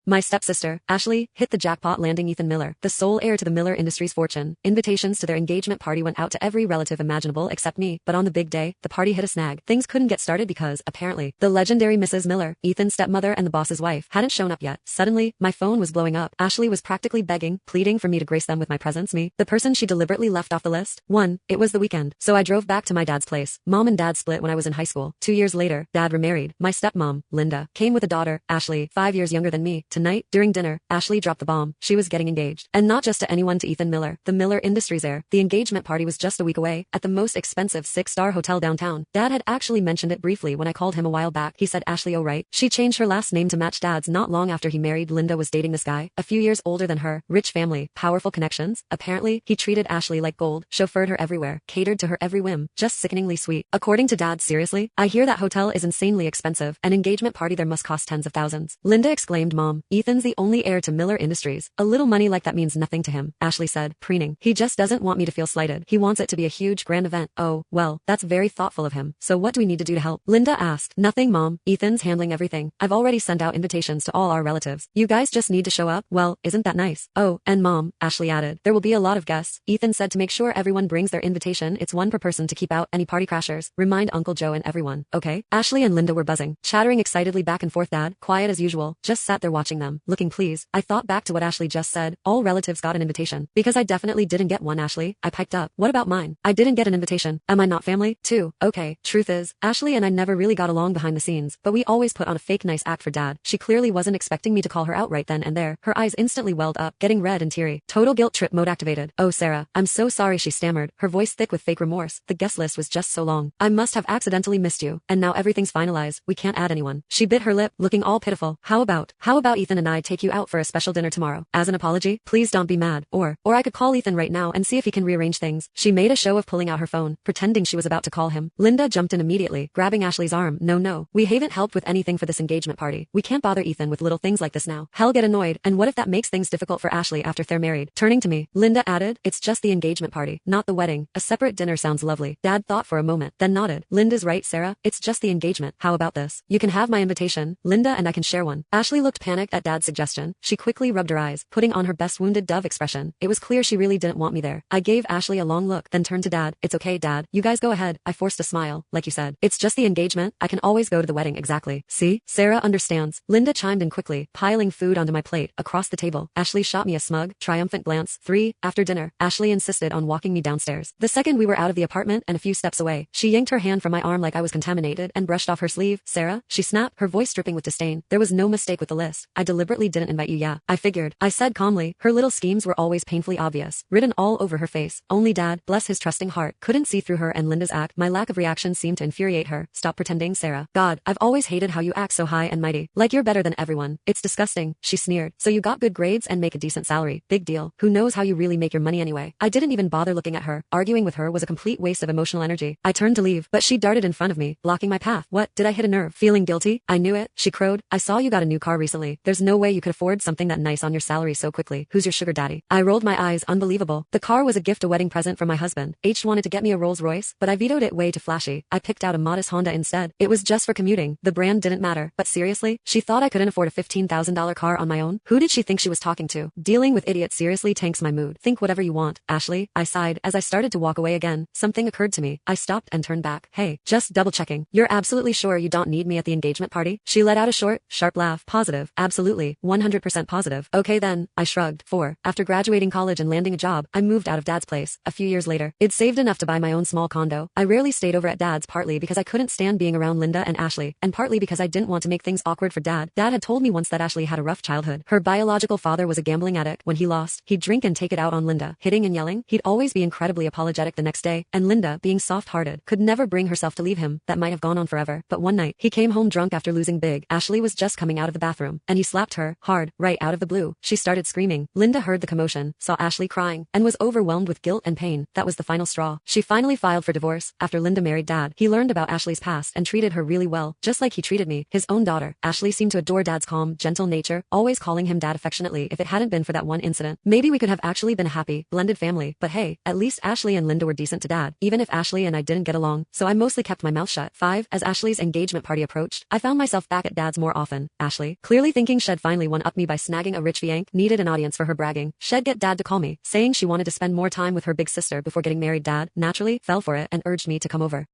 My stepsister, Ashley, hit the jackpot, landing Ethan Miller, the sole heir to the Miller Industries fortune. Invitations to their engagement party went out to every relative imaginable except me, but on the big day, the party hit a snag. Things couldn't get started because, apparently, the legendary Mrs. Miller, Ethan's stepmother and the boss's wife, hadn't shown up yet. Suddenly, my phone was blowing up. Ashley was practically begging, pleading for me to grace them with my presence. Me, the person she deliberately left off the list. 1. It was the weekend, so I drove back to my dad's place. Mom and dad split when I was in high school. 2 years later, dad remarried. My stepmom, Linda, came with a daughter, Ashley, 5 years younger than me. Tonight, during dinner, Ashley dropped the bomb. She was getting engaged. And not just to anyone, to Ethan Miller, the Miller Industries heir. The engagement party was just a week away, at the most expensive 6-star hotel downtown. Dad had actually mentioned it briefly when I called him a while back. He said Ashley, oh right. She changed her last name to match Dad's not long after he married. Linda was dating this guy, a few years older than her, rich family, powerful connections. Apparently, he treated Ashley like gold, chauffeured her everywhere, catered to her every whim, just sickeningly sweet. According to Dad, seriously? I hear that hotel is insanely expensive. An engagement party there must cost tens of thousands. Linda exclaimed, Mom, Ethan's the only heir to Miller Industries. A little money like that means nothing to him, Ashley said, preening. He just doesn't want me to feel slighted. He wants it to be a huge grand event. Oh, well, that's very thoughtful of him. So what do we need to do to help? Linda asked. Nothing, Mom. Ethan's handling everything. I've already sent out invitations to all our relatives. You guys just need to show up. Well, isn't that nice? Oh, and Mom, Ashley added, there will be a lot of guests. Ethan said to make sure everyone brings their invitation. It's one per person to keep out any party crashers. Remind Uncle Joe and everyone, okay? Ashley and Linda were buzzing, chattering excitedly back and forth. Dad, quiet as usual, just sat there watching them, looking pleased. I thought back to what Ashley just said. All relatives got an invitation. Because I definitely didn't get one, Ashley. I piped up. What about mine? I didn't get an invitation. Am I not family, too? Okay. Truth is, Ashley and I never really got along behind the scenes, but we always put on a fake nice act for Dad. She clearly wasn't expecting me to call her out right then and there. Her eyes instantly welled up, getting red and teary. Total guilt trip mode activated. Oh, Sarah, I'm so sorry, she stammered, her voice thick with fake remorse. The guest list was just so long. I must have accidentally missed you, and now everything's finalized. We can't add anyone. She bit her lip, looking all pitiful. How about Ethan and I take you out for a special dinner tomorrow? As an apology? Please don't be mad. Or I could call Ethan right now and see if he can rearrange things. She made a show of pulling out her phone, pretending she was about to call him. Linda jumped in immediately, grabbing Ashley's arm. No. We haven't helped with anything for this engagement party. We can't bother Ethan with little things like this now. He'll get annoyed, and what if that makes things difficult for Ashley after they're married? Turning to me, Linda added, it's just the engagement party, not the wedding. A separate dinner sounds lovely. Dad thought for a moment, then nodded. Linda's right, Sarah. It's just the engagement. How about this? You can have my invitation, Linda, and I can share one. Ashley looked panicked at Dad's suggestion. She quickly rubbed her eyes, putting on her best wounded dove expression. It was clear she really didn't want me there. I gave Ashley a long look, then turned to Dad. It's okay, Dad. You guys go ahead. I forced a smile. Like you said, it's just the engagement. I can always go to the wedding. Exactly. See? Sarah understands. Linda chimed in quickly, piling food onto my plate across the table. Ashley shot me a smug, triumphant glance. 3. After dinner, Ashley insisted on walking me downstairs. The second we were out of the apartment and a few steps away, she yanked her hand from my arm like I was contaminated and brushed off her sleeve. Sarah, she snapped, her voice dripping with disdain. There was no mistake with the list. I deliberately didn't invite you. Yeah, I figured. I said calmly. Her little schemes were always painfully obvious, written all over her face. Only Dad, bless his trusting heart, couldn't see through her and Linda's act. My lack of reaction seemed to infuriate her. Stop pretending, Sarah. God, I've always hated how you act so high and mighty. Like you're better than everyone. It's disgusting, she sneered. So you got good grades and make a decent salary. Big deal. Who knows how you really make your money anyway? I didn't even bother looking at her. Arguing with her was a complete waste of emotional energy. I turned to leave, but she darted in front of me, blocking my path. What? Did I hit a nerve? Feeling guilty? I knew it, she crowed. I saw you got a new car recently. There's no way you could afford something that nice on your salary so quickly. Who's your sugar daddy? I rolled my eyes. Unbelievable. The car was a gift, a wedding present from my husband. H wanted to get me a Rolls Royce, but I vetoed it. Way too flashy. I picked out a modest Honda instead. It was just for commuting. The brand didn't matter. But seriously? She thought I couldn't afford a $15,000 car on my own? Who did she think she was talking to? Dealing with idiots seriously tanks my mood. Think whatever you want, Ashley. I sighed as I started to walk away again. Something occurred to me. I stopped and turned back. Hey, just double checking. You're absolutely sure you don't need me at the engagement party? She let out a short, sharp laugh. Positive. Absolutely. 100% positive. Okay then, I shrugged. 4. After graduating college and landing a job, I moved out of Dad's place. A few years later, I'd saved enough to buy my own small condo. I rarely stayed over at Dad's, partly because I couldn't stand being around Linda and Ashley, and partly because I didn't want to make things awkward for Dad. Dad had told me once that Ashley had a rough childhood. Her biological father was a gambling addict. When he lost, he'd drink and take it out on Linda, hitting and yelling. He'd always be incredibly apologetic the next day, and Linda, being soft-hearted, could never bring herself to leave him. That might have gone on forever, but one night, he came home drunk after losing big. Ashley was just coming out of the bathroom, and he slapped her, hard, right out of the blue. She started screaming. Linda heard the commotion, saw Ashley crying, and was overwhelmed with guilt and pain. That was the final straw. She finally filed for divorce. After Linda married Dad, he learned about Ashley's past and treated her really well, just like he treated me, his own daughter. Ashley seemed to adore Dad's calm, gentle nature, always calling him Dad affectionately. If it hadn't been for that one incident, maybe we could have actually been a happy, blended family. But hey, at least Ashley and Linda were decent to Dad, even if Ashley and I didn't get along, so I mostly kept my mouth shut. 5. As Ashley's engagement party approached, I found myself back at Dad's more often. Ashley, clearly thinking thinking Shed finally one-upped me by snagging a rich Viank, needed an audience for her bragging. Shed get Dad to call me, saying she wanted to spend more time with her big sister before getting married. Dad, naturally, fell for it and urged me to come over.